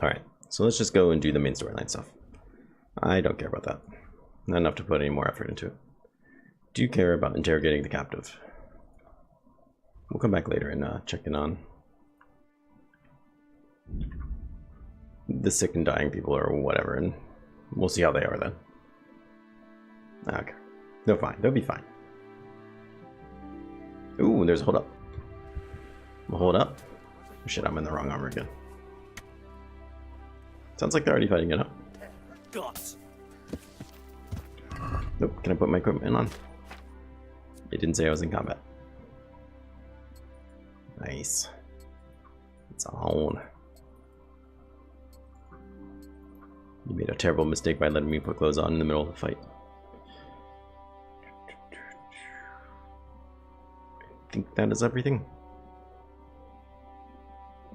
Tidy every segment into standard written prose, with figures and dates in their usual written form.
Alright, so let's just go and do the main storyline stuff. I don't care about that. Not enough to put any more effort into it. Do you care about interrogating the captive? We'll come back later and check in on the sick and dying people or whatever, and we'll see how they are then. Okay. They're fine. They'll be fine. Ooh, there's a hold up. Hold up. Oh, shit, I'm in the wrong armor again. Sounds like they're already fighting it up. Nope, can I put my equipment on? It didn't say I was in combat. Nice. It's on. You made a terrible mistake by letting me put clothes on in the middle of the fight. I think that is everything.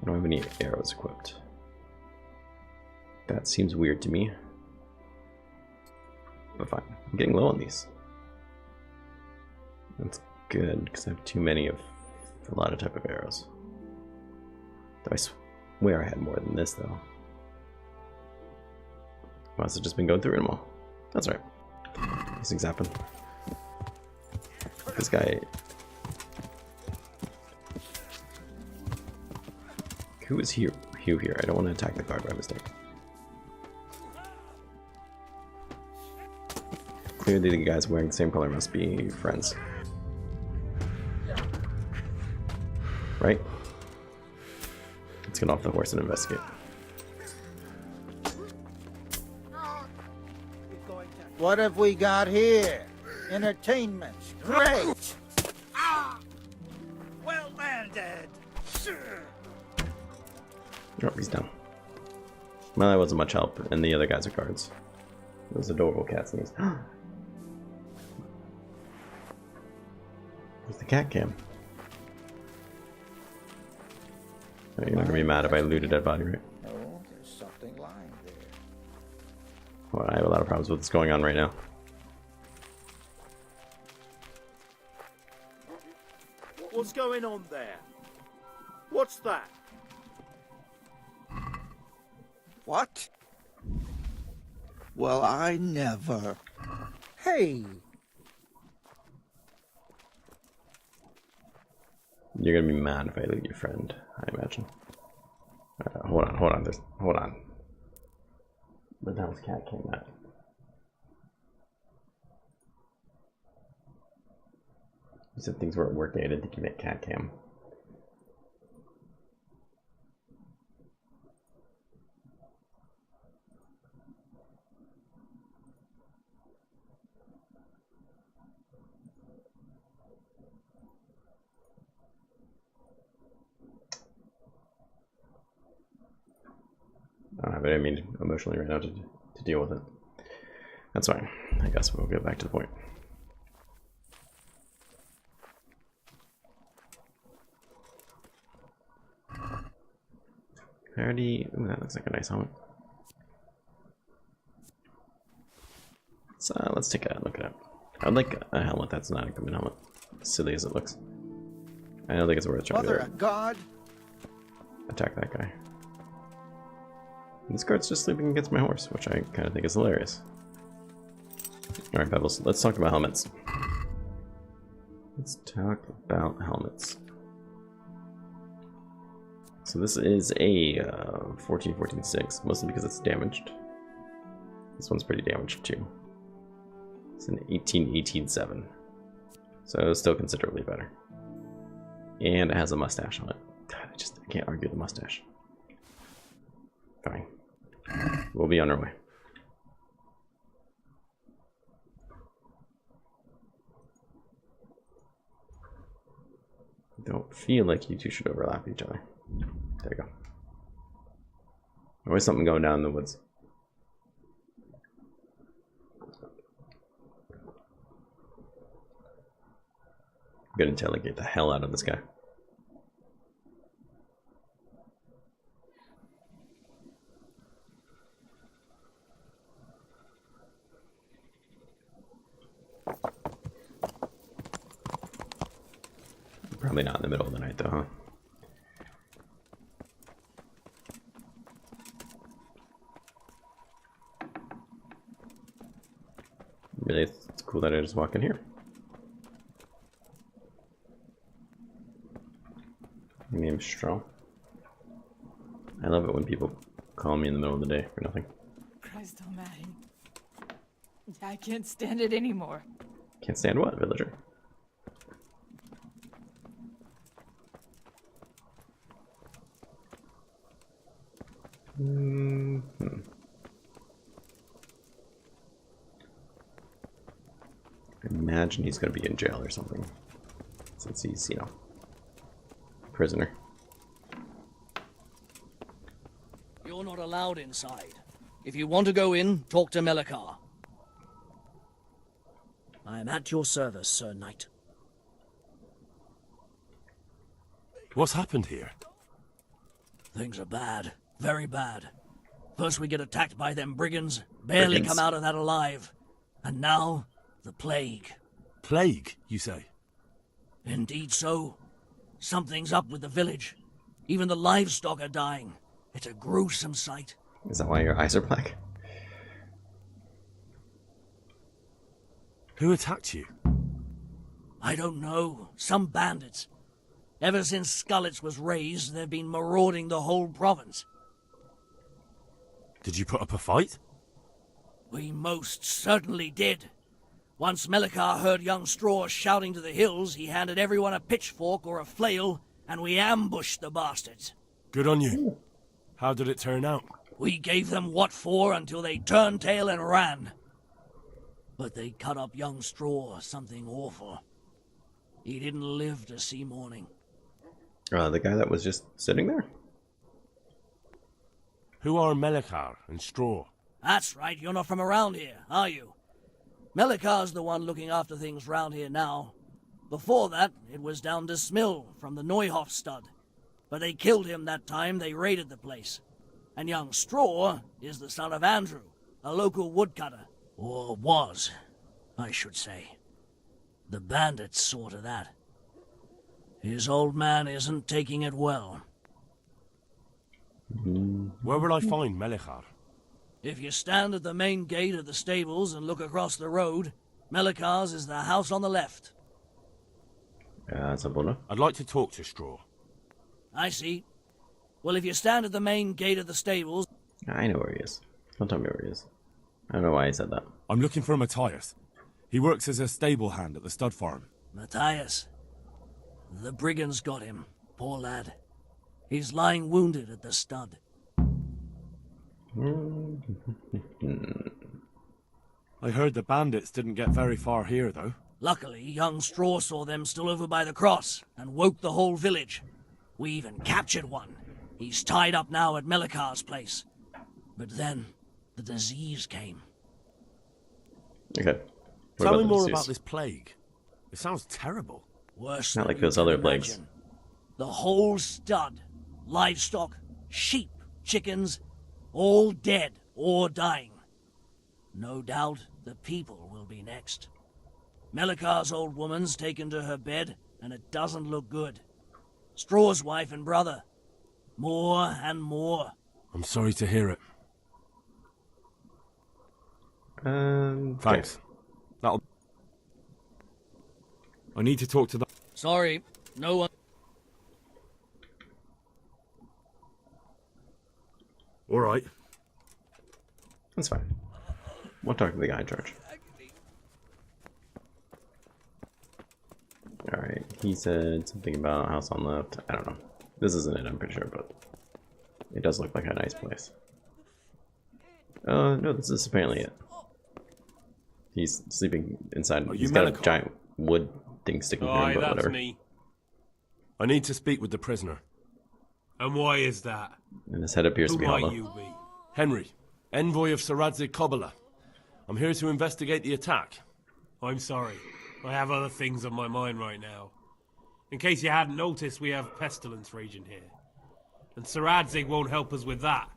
I don't have any arrows equipped. That seems weird to me. But fine. I'm getting low on these. That's good, because I have too many of a lot of type of arrows. Though I swear I had more than this, though. Must have just been going through them all. That's right. These things happen. This guy... Who is Hugh here? I don't want to attack the guard by mistake. Clearly the guys wearing the same color must be friends. Right? Let's get off the horse and investigate. What have we got here? Entertainment. Great! Well landed! Oh, he's down. Well, that wasn't much help, and the other guys are guards. Those adorable cat sneeze. Where's the cat cam? Oh, you're not gonna be mad if I loot a dead body, right? Oh, there's something lying there. Well, I have a lot of problems with what's going on right now. What's going on there? What's that? What? Well, I never. Hey! You're gonna be mad if I loot your friend, I imagine. Hold on. Hold on. Where the hell's cat came at? You said things weren't working. I didn't think you meant cat cam. I don't have it. I mean, emotionally right now to deal with it. That's fine. I guess we'll get back to the point. Ooh, that looks like a nice helmet. So let's take a look at it. I'd like a helmet that's not a common helmet. As silly as it looks. I don't think it's worth trying Mother to of God! attack that guy. This guard's just sleeping against my horse, which I kind of think is hilarious. Alright, Pebbles, let's talk about helmets. Let's talk about helmets. So this is a 14-14-6, mostly because it's damaged. This one's pretty damaged too. It's an 18-18-7. So still considerably better. And it has a mustache on it. God, I can't argue the mustache. Fine. We'll be on our way. Don't feel like you two should overlap each other. There you go. Always something going down in the woods. I'm gonna interrogate the hell out of this guy. Probably not in the middle of the night though, huh? Really, it's cool that I just walk in here. My name's Straw. I love it when people call me in the middle of the day for nothing. Christ almighty. I can't stand it anymore. Can't stand what, villager? I imagine he's going to be in jail or something, since he's, you know, prisoner. You're not allowed inside. If you want to go in, talk to Melikar. I am at your service, Sir Knight. What's happened here? Things are bad. Very bad. First we get attacked by them brigands, barely come out of that alive. And now, the plague. Plague, you say? Indeed so. Something's up with the village. Even the livestock are dying. It's a gruesome sight. Is that why your eyes are black? Who attacked you? I don't know. Some bandits. Ever since Skullets was raised, they've been marauding the whole province. Did you put up a fight? We most certainly did. Once Melikar heard young Straw shouting to the hills, he handed everyone a pitchfork or a flail, and we ambushed the bastards. Good on you. How did it turn out? We gave them what for until they turned tail and ran. But they cut up young Straw something awful. He didn't live to see morning. The guy that was just sitting there? Who are Melikar and Straw? That's right, you're not from around here, are you? Melikar's the one looking after things round here now. Before that, it was down to Smill from the Neuhoff stud. But they killed him that time they raided the place. And young Straw is the son of Andrew, a local woodcutter. Or was, I should say. The bandits saw to that. His old man isn't taking it well. Where will I find Melikar? If you stand at the main gate of the stables and look across the road, Melikar's is the house on the left. That's a bonus. I'd like to talk to Straw. I see. Well, if you stand at the main gate of the stables... I know where he is. Don't tell me where he is. I don't know why he said that. I'm looking for Matthias. He works as a stable hand at the stud farm. Matthias. The brigands got him. Poor lad. He's lying wounded at the stud. I heard the bandits didn't get very far here, though. Luckily, young Straw saw them still over by the cross and woke the whole village. We even captured one. He's tied up now at Melikar's place. But then, the disease came. Okay. Tell me more about this plague. It sounds terrible. Worse Not than like you those can other imagine. plagues. The whole stud, livestock, sheep, chickens, all dead or dying. No doubt the people will be next. Melikar's old woman's taken to her bed, and it doesn't look good. Straw's wife and brother. More and more. I'm sorry to hear it. Thanks. That'll... I need to talk to the... Sorry, no one... All right. That's fine. We'll talk to the guy in charge. Alright, he said something about a house on left. I don't know. This isn't it, I'm pretty sure, but it does look like a nice place. No, this is apparently it. He's sleeping inside. He's got a giant wood thing sticking through him, but that's whatever. me. I need to speak with the prisoner. And why is that? And his head appears to Who be might hollow. you be? Henry, envoy of Sir Radzig Kobyla. I'm here to investigate the attack. I'm sorry. I have other things on my mind right now. In case you hadn't noticed, we have pestilence raging here. And Sir Radzig won't help us with that.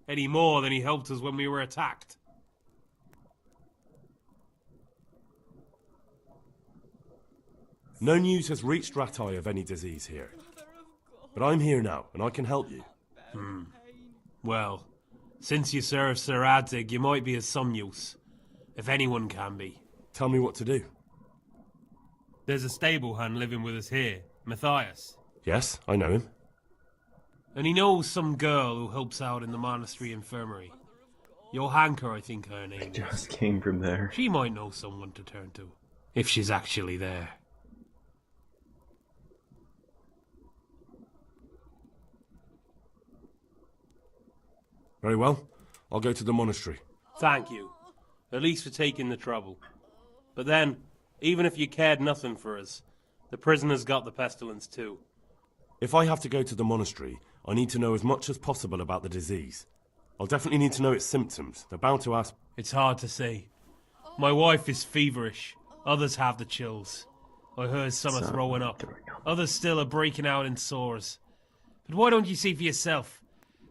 Any more than he helped us when we were attacked. No news has reached Ratai of any disease here. But I'm here now, and I can help you. Well, since you serve Sir Radzig, you might be of some use. If anyone can be. Tell me what to do. There's a stable hand living with us here, Matthias. Yes, I know him. And he knows some girl who helps out in the monastery infirmary. Johanka, I think her name is. Just came from there. She might know someone to turn to, if she's actually there. Very well. I'll go to the monastery. Thank you. At least for taking the trouble. But then, even if you cared nothing for us, the prisoner's got the pestilence too. If I have to go to the monastery, I need to know as much as possible about the disease. I'll definitely need to know its symptoms. They're bound to ask... It's hard to say. My wife is feverish. Others have the chills. I heard some are throwing up. Others still are breaking out in sores. But why don't you see for yourself?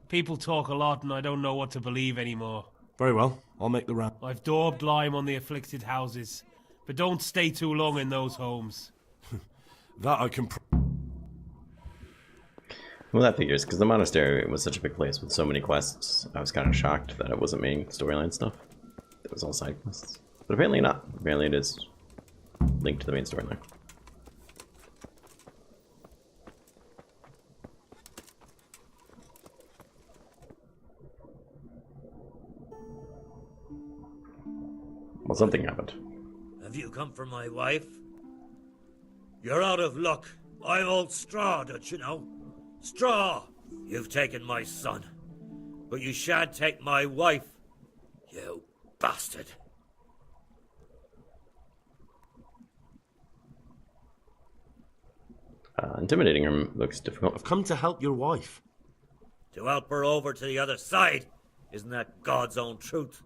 People talk a lot and I don't know what to believe anymore. Very well. I'll make the round. I've daubed lime on the afflicted houses. But don't stay too long in those homes. That I can... Well, that figures, because the monastery was such a big place with so many quests. I was kind of shocked that it wasn't main storyline stuff. It was all side quests. But apparently not. Apparently it is linked to the main storyline. Well, something happened. Have you come for my wife? You're out of luck. I'm old Straw, don't you know? Straw! You've taken my son. But you shan't take my wife. You bastard. Intimidating her looks difficult. I've come to help your wife. To help her over to the other side. Isn't that God's own truth?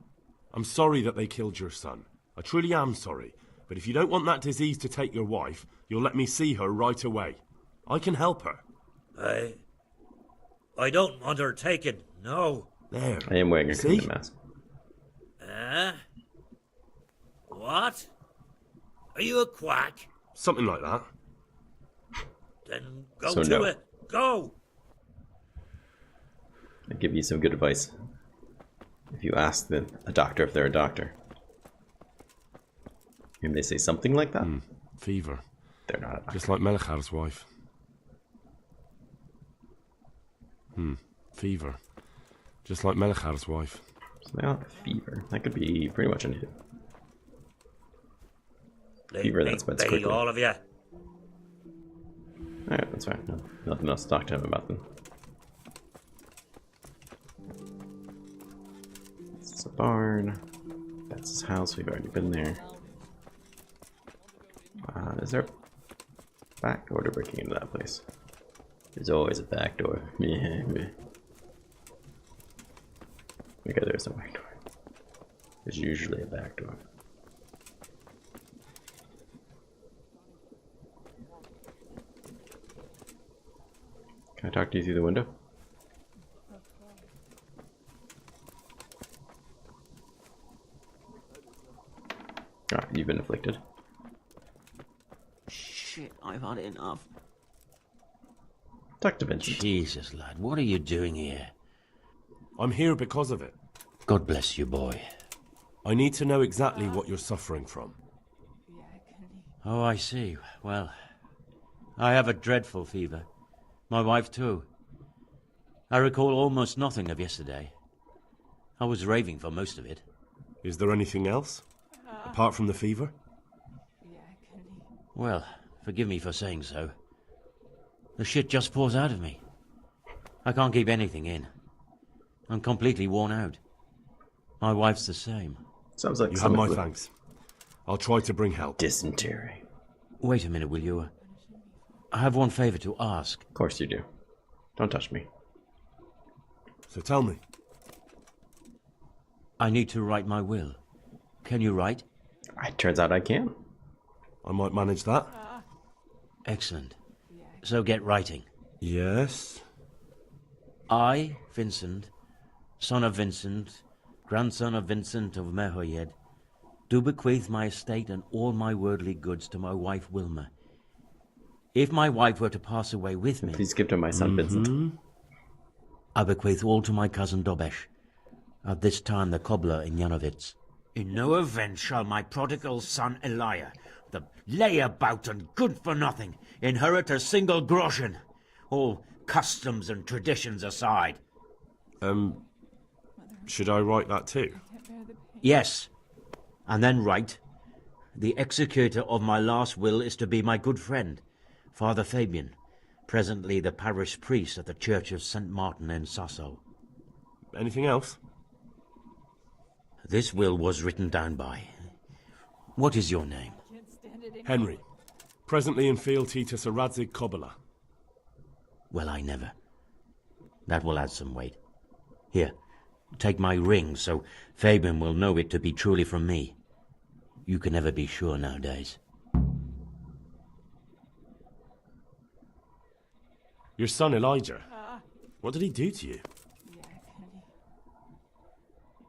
I'm sorry that they killed your son. I truly am sorry. But if you don't want that disease to take your wife, you'll let me see her right away. I can help her. I don't want her taken, no. There. I am wearing a See? Kingdom mask. What? Are you a quack? Something like that. Then go So to no. it. Go! I give you some good advice. If you ask a doctor if they're a doctor, and they say something like that, Fever. they're not a doctor. Just like Melchar's wife. Fever. Just like Melchar's wife. So they all have fever. That could be pretty much anything. Fever that spreads Leave me be, quickly. all of you. Alright, that's fine. No, nothing else to talk to him about then. It's a barn. That's his house. We've already been there. Is there a back door to breaking into that place? There's always a back door. Okay, there's no back door. There's usually a back door. Can I talk to you through the window? Ah, you've been afflicted. Shit, I've had enough. Talk to Vincent. Jesus, lad, what are you doing here? I'm here because of it. God bless you, boy. I need to know exactly what you're suffering from. Oh, I see. Well, I have a dreadful fever. My wife, too. I recall almost nothing of yesterday. I was raving for most of it. Is there anything else? Apart from the fever? Well, forgive me for saying so. The shit just pours out of me. I can't keep anything in. I'm completely worn out. My wife's the same. Sounds like You have my thanks. I'll try to bring help. Dysentery. Wait a minute, will you? I have one favor to ask. Of course you do. Don't touch me. So tell me. I need to write my will. Can you write? It turns out I can. I might manage that. Excellent. So get writing. Yes? I, Vincent, son of Vincent, grandson of Vincent of Mehoyed, do bequeath my estate and all my worldly goods to my wife Wilma. If my wife were to pass away with me... Please give to my son Vincent. I bequeath all to my cousin Dobesh, at this time the cobbler in Janovitz. In no event shall my prodigal son Elia, the layabout and good-for-nothing, inherit a single groschen, all customs and traditions aside. Should I write that too? Yes, and then write, the executor of my last will is to be my good friend, Father Fabian, presently the parish priest at the Church of St. Martin in Sasso. Anything else? This will was written down by. What is your name? Henry. Presently in fealty to Sir Radzig Kobyla. Well, I never. That will add some weight. Here, take my ring, so Fabian will know it to be truly from me. You can never be sure nowadays. Your son Elijah. What did he do to you?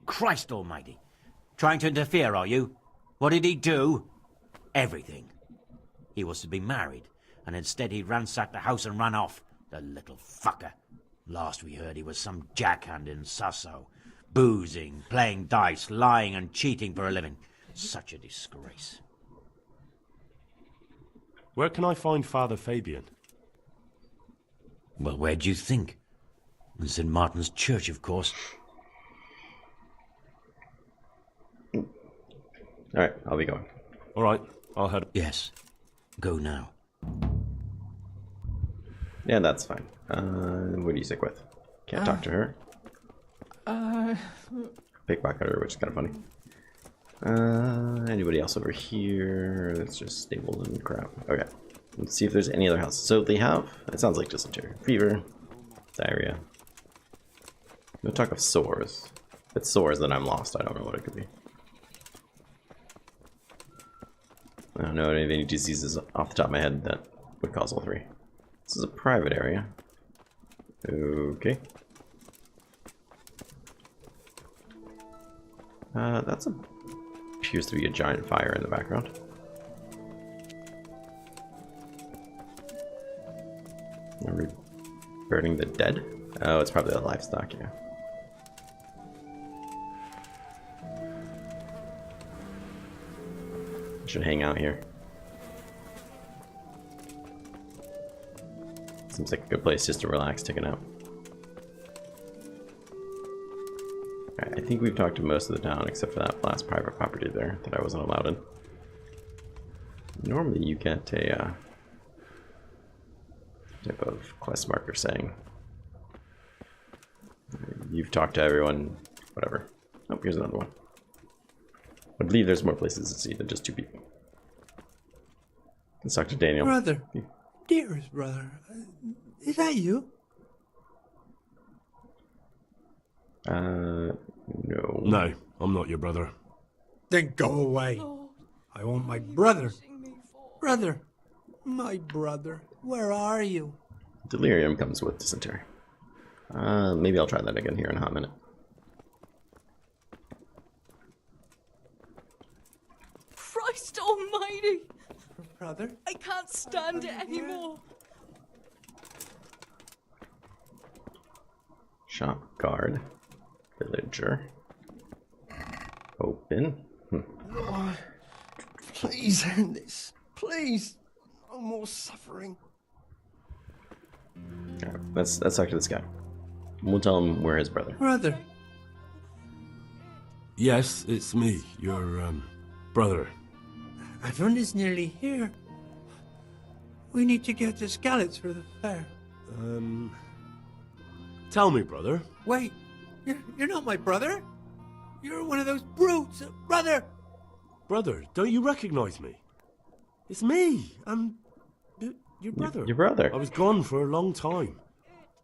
Christ almighty! Trying to interfere, are you? What did he do? Everything. He was to be married, and instead he ransacked the house and ran off. The little fucker. Last we heard he was some jackhand in Sasso. Boozing, playing dice, lying and cheating for a living. Such a disgrace. Where can I find Father Fabian? Well, where do you think? In St. Martin's Church, of course. Alright, I'll be going. Alright, I'll head. Yes. Go now. Yeah, that's fine. What are you sick with? Can't talk to her. Pickpocketer, which is kind of funny. Anybody else over here? It's just stables and crap. Okay. Let's see if there's any other houses. So they have, it sounds like dysentery, fever, diarrhea. No talk of sores. If it's sores, then I'm lost. I don't know what it could be. I don't know any diseases off the top of my head that would cause all three. This is a private area. Okay. That's a appears to be a giant fire in the background. Are we burning the dead? Oh, it's probably the livestock, yeah. Should hang out here. Seems like a good place just to relax, take a nap. Alright, I think we've talked to most of the town except for that last private property there that I wasn't allowed in. Normally you get a type of quest marker saying you've talked to everyone, whatever. Oh, here's another one. I believe there's more places to see than just two people. Let's talk to Daniel. Brother, dearest brother, is that you? No. No, I'm not your brother. Then go away. I want my brother. Brother, my brother, where are you? Delirium comes with dysentery. Maybe I'll try that again here in a hot minute. Christ almighty! Brother? I can't stand it anymore. Shop guard. Villager. Open. Lord, please end this. Please. No more suffering. Alright, let's talk to this guy. We'll tell him we're his brother. Brother. Yes, it's me, your, brother. Everyone is nearly here. We need to get the scallops for the fair. Tell me, brother. Wait, you're not my brother? You're one of those brutes, brother! Brother, don't you recognize me? It's me. I'm your brother. Your brother. I was gone for a long time.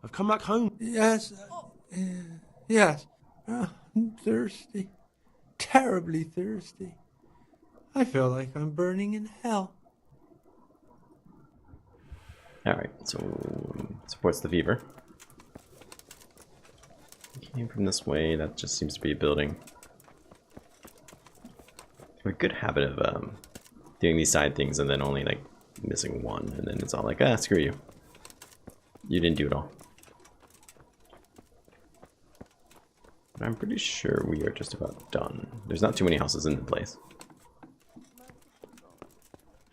I've come back home. Yes, yes. I'm thirsty. Terribly thirsty. I feel like I'm burning in hell. Alright, so supports the fever. Came from this way, that just seems to be a building. A good habit of doing these side things and then only like missing one, and then it's all like, ah, screw you. You didn't do it all. But I'm pretty sure we are just about done. There's not too many houses in the place.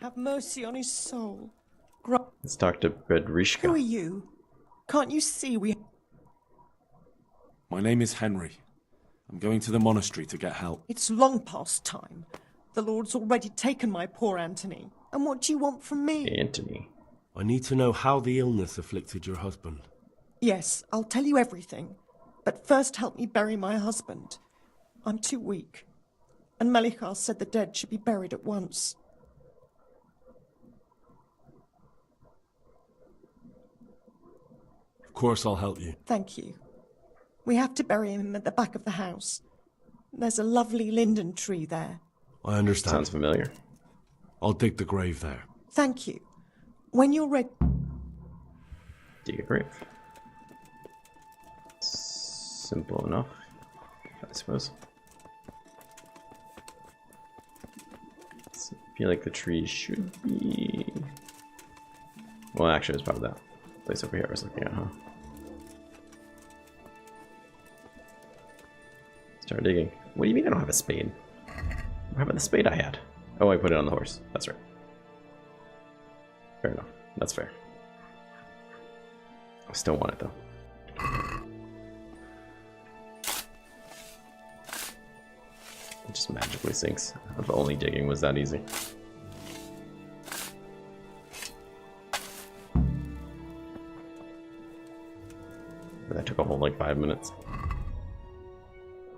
Have mercy on his soul. Let's talk to Bedrishka. Who are you? Can't you see we... My name is Henry. I'm going to the monastery to get help. It's long past time. The Lord's already taken my poor Anthony. And what do you want from me? Anthony. I need to know how the illness afflicted your husband. Yes, I'll tell you everything. But first help me bury my husband. I'm too weak. And Melichar said the dead should be buried at once. Of course I'll help you. Thank you. We have to bury him at the back of the house. There's a lovely linden tree there. I understand. Sounds familiar. I'll dig the grave there. Thank you. When you're ready... Dig a grave. Simple enough, I suppose. I feel like the tree should be... Well, actually, it's probably that place over here I was looking at, huh? Start digging. What do you mean I don't have a spade? How about the spade I had? Oh, I put it on the horse. That's right. Fair enough. That's fair. I still want it, though. It just magically sinks. If only digging was that easy. But that took a whole like 5 minutes.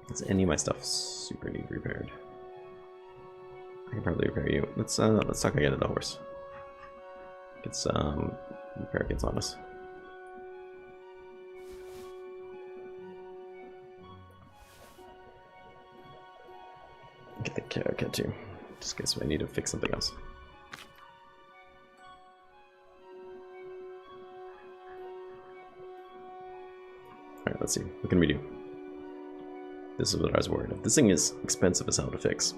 Does any of my stuff super need repaired? I can probably repair you. Let's talk again to the horse. Get some repair kits on us. Get the care kit too. Just in case I need to fix something else. Alright, let's see. What can we do? This is what I was worried of. This thing is expensive as hell to fix.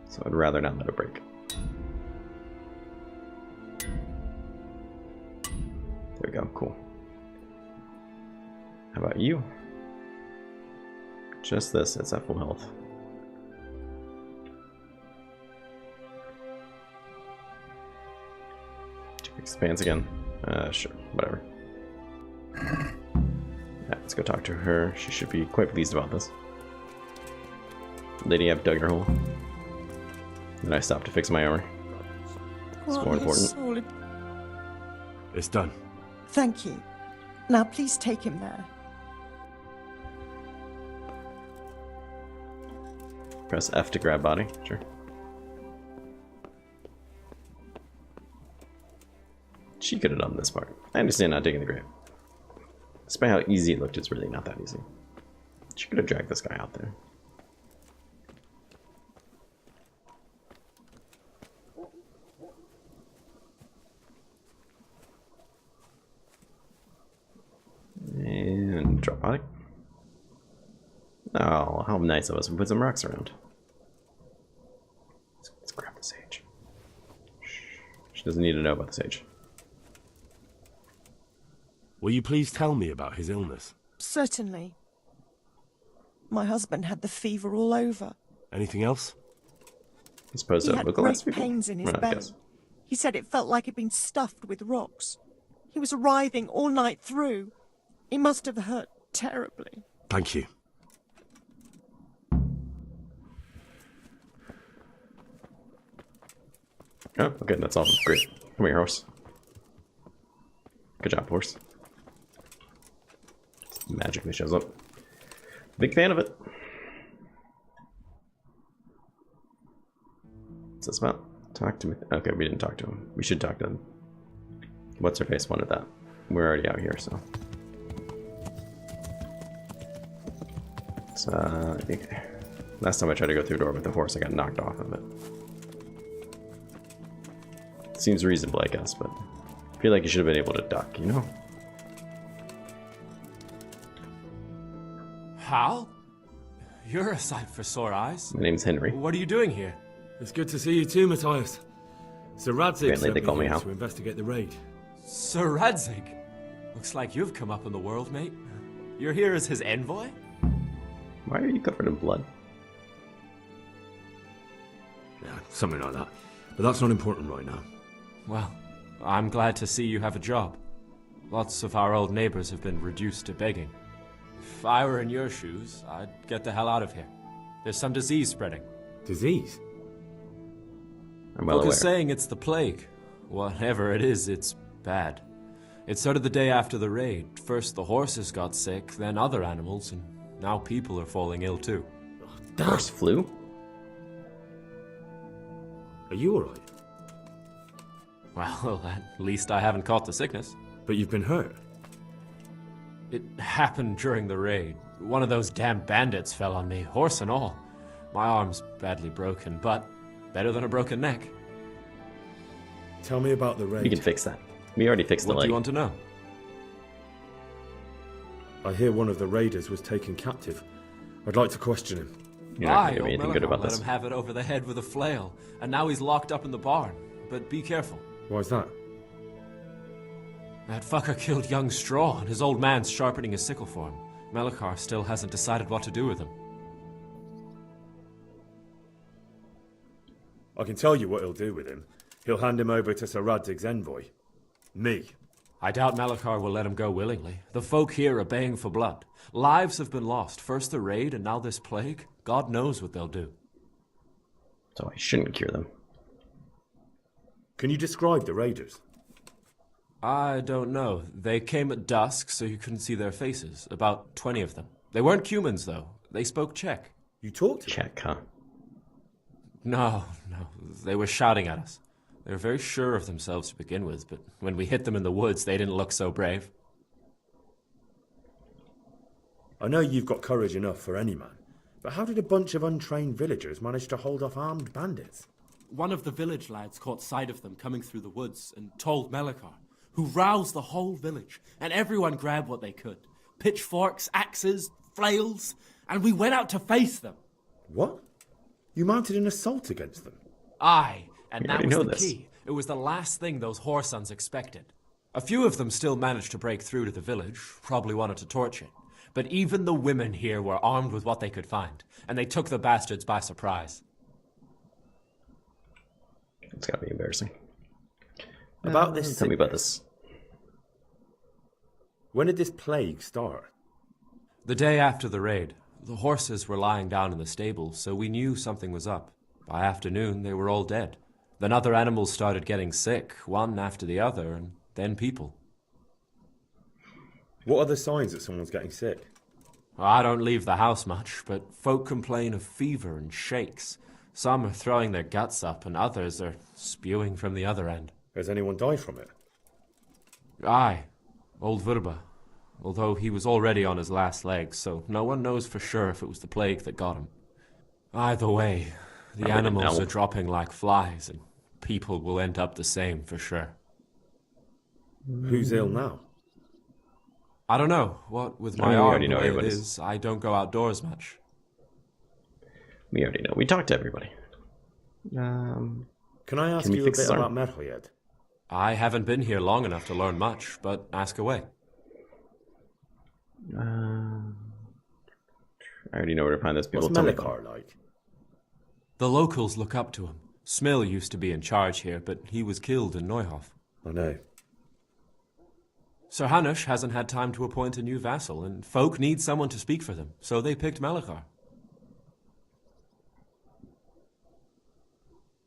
So I'd rather not let it break. There we go, cool. How about you? Just this, it's at full health. Expands again. Sure, whatever. Yeah, let's go talk to her. She should be quite pleased about this. Lady, I've dug her hole. Then I stopped to fix my armor. It's more important. It's done. Thank you. Now please take him there. Press F to grab body. Sure. She could have done this part. I understand not digging the grave. Despite how easy it looked, it's really not that easy. She could have dragged this guy out there. And drop body. Oh, how nice of us. We put some rocks around. Let's grab the sage. Shh. She doesn't need to know about the sage. Will you please tell me about his illness? Certainly. My husband had the fever all over. Anything else? I suppose he so. had great pains in his belly. He said it felt like it'd been stuffed with rocks. He was writhing all night through. He must have hurt terribly. Thank you. Oh, okay, that's all. Great. Come here, horse. Good job, horse. Just magically shows up. Big fan of it. What's this about? Talk to me. Okay, we didn't talk to him. We should talk to him. What's her face wanted that? We're already out here, so. I think last time I tried to go through a door with the horse, I got knocked off of it. Seems reasonable, I guess, but I feel like you should have been able to duck, you know? Hal? You're a sight for sore eyes. My name's Henry. What are you doing here? It's good to see you too, Matthias. Sir Radzig Apparently they call me Hal. to investigate the raid. Sir Radzig? Looks like you've come up in the world, mate. You're here as his envoy? Why are you covered in blood? Yeah, something like that. But that's not important right now. Well, I'm glad to see you have a job. Lots of our old neighbors have been reduced to begging. If I were in your shoes, I'd get the hell out of here. There's some disease spreading. Disease? I'm well Folk aware. is saying it's the plague. Whatever it is, it's bad. It started the day after the raid. First the horses got sick, then other animals, and now people are falling ill too. Horse flu? Are you alright? Well, at least I haven't caught the sickness. But you've been hurt. It happened during the raid. One of those damn bandits fell on me, horse and all. My arm's badly broken, but better than a broken neck. Tell me about the raid. We can fix that. We already fixed the What leg. do you want to know? I hear one of the raiders was taken captive. I'd like to question him. You're not Aye, gonna give me old anything good about let this. him have it over the head with a flail, and now he's locked up in the barn. But be careful. Why's that? That fucker killed young Straw, and his old man's sharpening his sickle for him. Melikar still hasn't decided what to do with him. I can tell you what he'll do with him. He'll hand him over to Sir Radzig's envoy. Me. I doubt Melikar will let him go willingly. The folk here are baying for blood. Lives have been lost. First the raid, and now this plague. God knows what they'll do. So I shouldn't cure them. Can you describe the raiders? I don't know. They came at dusk, so you couldn't see their faces. About 20 of them. They weren't humans, though. They spoke Czech. You talked to Czech, huh? No. They were shouting at us. They were very sure of themselves to begin with, but when we hit them in the woods, they didn't look so brave. I know you've got courage enough for any man, but how did a bunch of untrained villagers manage to hold off armed bandits? One of the village lads caught sight of them coming through the woods and told Melikar, who roused the whole village, and everyone grabbed what they could. Pitchforks, axes, flails, and we went out to face them. What? You mounted an assault against them? Aye, and We that already was know the this. key. It was the last thing those whoresons expected. A few of them still managed to break through to the village, probably wanted to torch it. But even the women here were armed with what they could find, and they took the bastards by surprise. It's gotta be embarrassing. About this Tell me about this. When did this plague start? The day after the raid, the horses were lying down in the stable, so we knew something was up. By afternoon, they were all dead. Then other animals started getting sick, one after the other, and then people. What are the signs that someone's getting sick? I don't leave the house much, but folk complain of fever and shakes. Some are throwing their guts up, and others are spewing from the other end. Has anyone died from it? Aye, old Verba. Although he was already on his last legs, so no one knows for sure if it was the plague that got him. Either way, the animals are dropping like flies, and people will end up the same for sure. Who's ill now? I don't know. What with my we arm already the know way it everybody's- is, I don't go outdoors much. We already know. We talked to everybody. Can I ask Can we you a fix bit his arm? about Merhoyed? I haven't been here long enough to learn much, but ask away. I already know where to find those people. What's Tell me Melikar like? The locals look up to him. Smill used to be in charge here, but he was killed in Neuhof. I know. Sir Hanush hasn't had time to appoint a new vassal, and folk need someone to speak for them, so they picked Melikar.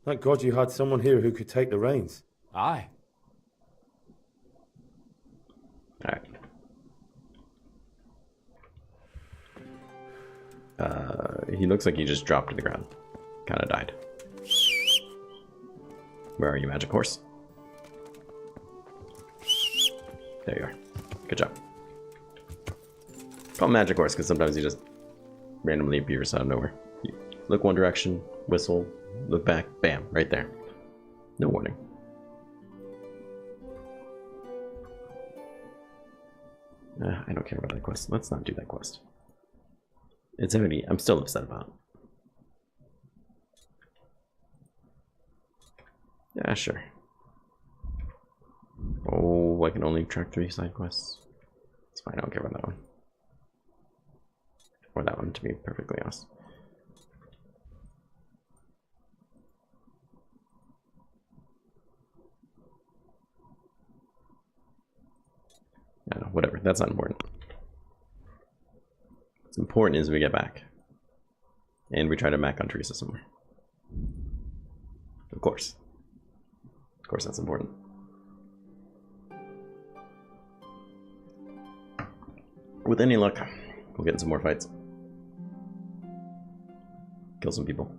Thank God you had someone here who could take the reins. Aye. Alright. He looks like he just dropped to the ground. Kinda died. Where are you, magic horse? There you are. Good job. Call him magic horse because sometimes he just randomly appears out of nowhere. You look one direction, whistle, look back, bam, right there. No warning. I don't care about that quest. Let's not do that quest. It's already, I'm still upset about. Yeah, sure. Oh, Oh, I can only track 3 side quests. It's fine, I don't care about that one. Or that one, to be perfectly honest. Yeah, no, whatever, that's not important. What's important is we get back. And we try to mac on Teresa somewhere. Of course. Of course that's important. With any luck, we'll get in some more fights. Kill some people.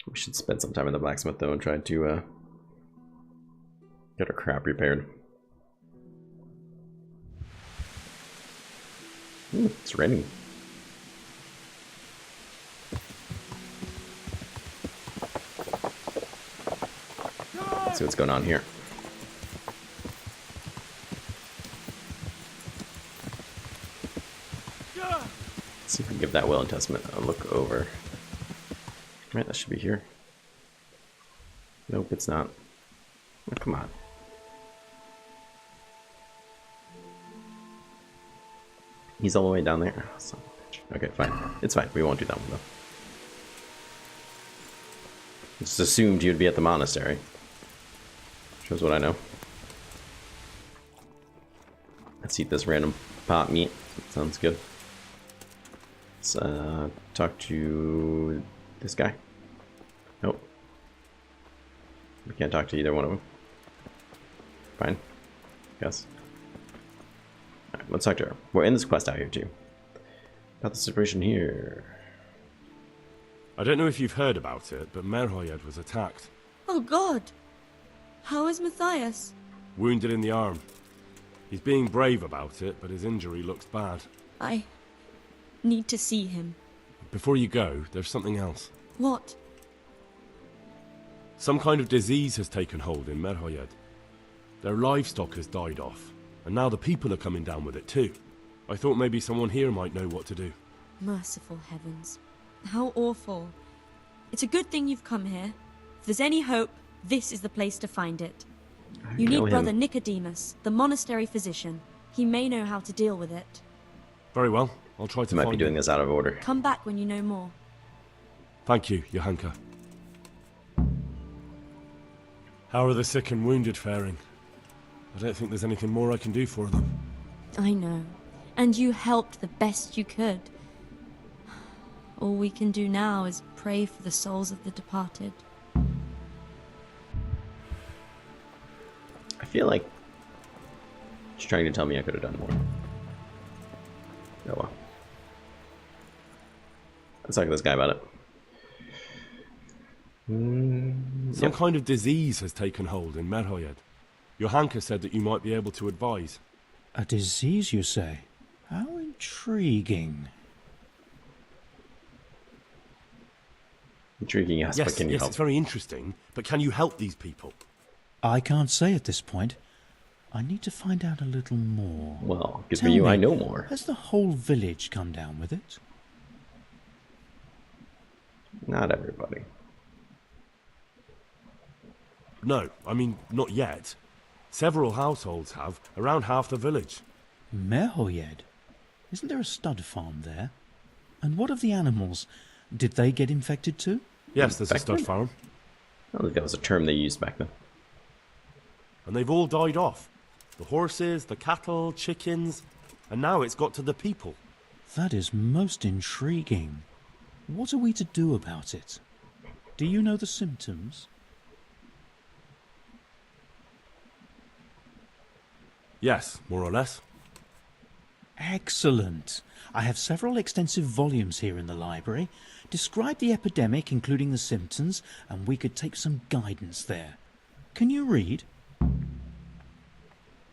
We should spend some time in the blacksmith though and try to get our crap repaired. Ooh, it's raining. Let's see what's going on here. Let's see if we can give that will and testament a look over. Right, that should be here. Nope, it's not. Oh, come on. He's all the way down there. Son of a bitch. Okay, fine. It's fine. We won't do that one though. Just assumed you'd be at the monastery. Shows what I know. Let's eat this random pot meat. That sounds good. Let's talk to this guy. Nope. We can't talk to either one of them. Fine. Guess. Alright, let's talk to her. We're in this quest out here too. About the situation here. I don't know if you've heard about it, but Merhoyed was attacked. Oh God! How is Matthias? Wounded in the arm. He's being brave about it, but his injury looks bad. I need to see him. Before you go, there's something else. What? Some kind of disease has taken hold in Merhoyed. Their livestock has died off, and now the people are coming down with it too. I thought maybe someone here might know what to do. Merciful heavens. How awful. It's a good thing you've come here. If there's any hope, this is the place to find it. You need Brother Nicodemus, the monastery physician. He may know how to deal with it. Very well. I'll try to might find be doing this out of order. Come back when you know more. Thank you, Johanka. How are the sick and wounded faring? I don't think there's anything more I can do for them. I know. And you helped the best you could. All we can do now is pray for the souls of the departed. I feel like she's trying to tell me I could have done more. Oh well. Let's talk to this guy about it. Some kind of disease has taken hold in Merhoyed. Johanka said that you might be able to advise. A disease, you say? How intriguing. Intriguing, yes, but can you help? It's very interesting, but can you help these people? I can't say at this point. I need to find out a little more. Well, because for you, I know more. Has the whole village come down with it? Not everybody. No, I mean, not yet. Several households have, around half the village. Merhoyed? Isn't there a stud farm there? And what of the animals? Did they get infected too? Yes, there's a stud farm. I don't think that was a term they used back then. And they've all died off. The horses, the cattle, chickens, and now it's got to the people. That is most intriguing. What are we to do about it? Do you know the symptoms? Yes, more or less. Excellent. I have several extensive volumes here in the library. Describe the epidemic, including the symptoms, and we could take some guidance there. Can you read?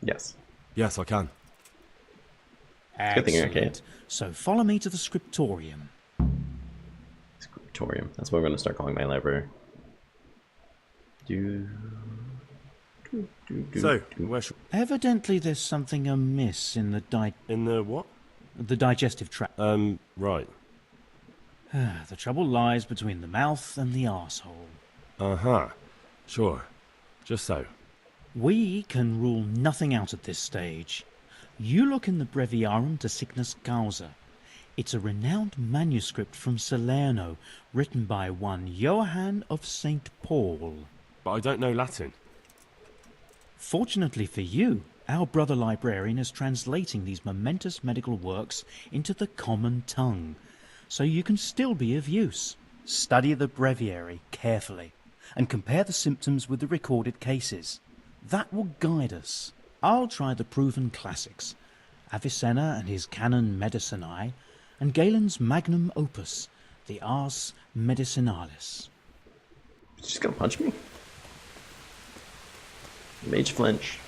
Yes. Yes, I can. Good thing you're okay. So follow me to the scriptorium. Scriptorium. That's what we're going to start calling my library. Where should... Evidently there's something amiss in the In the what? The digestive tract. Right. The trouble lies between the mouth and the arsehole. Uh-huh. Sure. Just so. We can rule nothing out at this stage. You look in the Breviarum de Signus Causa. It's a renowned manuscript from Salerno, written by one Johann of St. Paul. But I don't know Latin. Fortunately for you, our brother librarian is translating these momentous medical works into the common tongue, so you can still be of use. Study the breviary carefully, and compare the symptoms with the recorded cases. That will guide us. I'll try the proven classics, Avicenna and his Canon Medicinae, and Galen's magnum opus, the Ars Medicinalis. She's gonna punch me? Mage flinch.